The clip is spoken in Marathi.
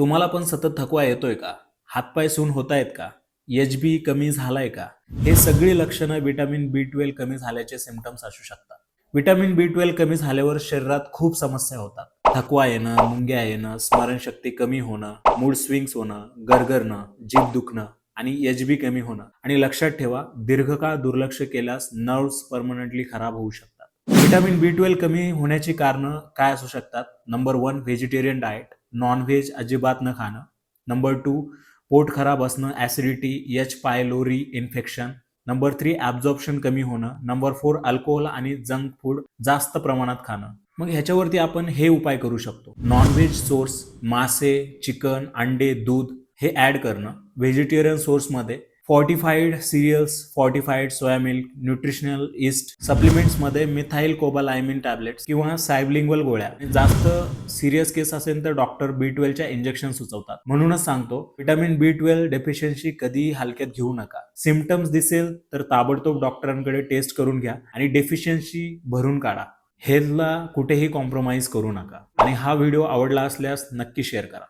तुम्हाला पण सतत थकवा येतोय का? हातपाय सून होतायत का? एच-बी कमी झालाय का? हे सगळी लक्षणं व्हिटॅमिन बी12 कमी झाल्याचे सिम्प्टम्स असू शकतात. व्हिटॅमिन बी12 कमी झाल्यावर शरीरात खूप समस्या होतात. थकवा येणं, मुंग्या येणं, स्मरणशक्ती कमी होणं, मूड स्विंग्स होणं, गरगरणं, जीभ दुखणं आणि एच-बी कमी होणं. आणि लक्षात ठेवा, दीर्घकाळ दुर्लक्ष केल्यास नर्व्हज परमनंटली खराब होऊ शकतात. व्हिटॅमिन बी12 कमी होण्याची कारणं काय असू शकतात? नंबर 1 व्हेजिटेरियन डाएट, नॉन-व्हेज अजिबात न खाणं. नंबर 2 पोट खराब असणं, acidity, H. Pylori infection. Number 3 absorption कमी होणं. नंबर 4 अल्कोहोल आणि जंक फूड जास्त प्रमाणात खाणं. मग ह्याच्यावरती आपण हे उपाय करू शकतो. नॉन-व्हेज सोर्स, मासे, चिकन, अंडे, दूध हे ॲड करणं. व्हेजिटेरियन सोर्समध्ये fortified cereals, fortified soya milk, nutritional yeast, सप्लिमेंट्समध्ये मिथाइल कोबालायमिन टॅब्लेट्स किंवा सायब्लिंगवल गोळ्या. जास्त सिरियस केस असेल तर डॉक्टर बी12च्या इंजेक्शन सुचवतात. म्हणूनच सांगतो, व्हिटॅमिन बी12 डेफिशियन्सी कधीही हलक्यात घेऊ नका. सिम्प्टम्स दिसेल तर ताबडतोब डॉक्टरांकडे टेस्ट करून घ्या आणि डेफिशियन्सी भरून काढा. हेल्थला कुठेही कॉम्प्रोमाइज करू नका. आणि हा व्हिडिओ आवडला असल्यास नक्की शेअर करा.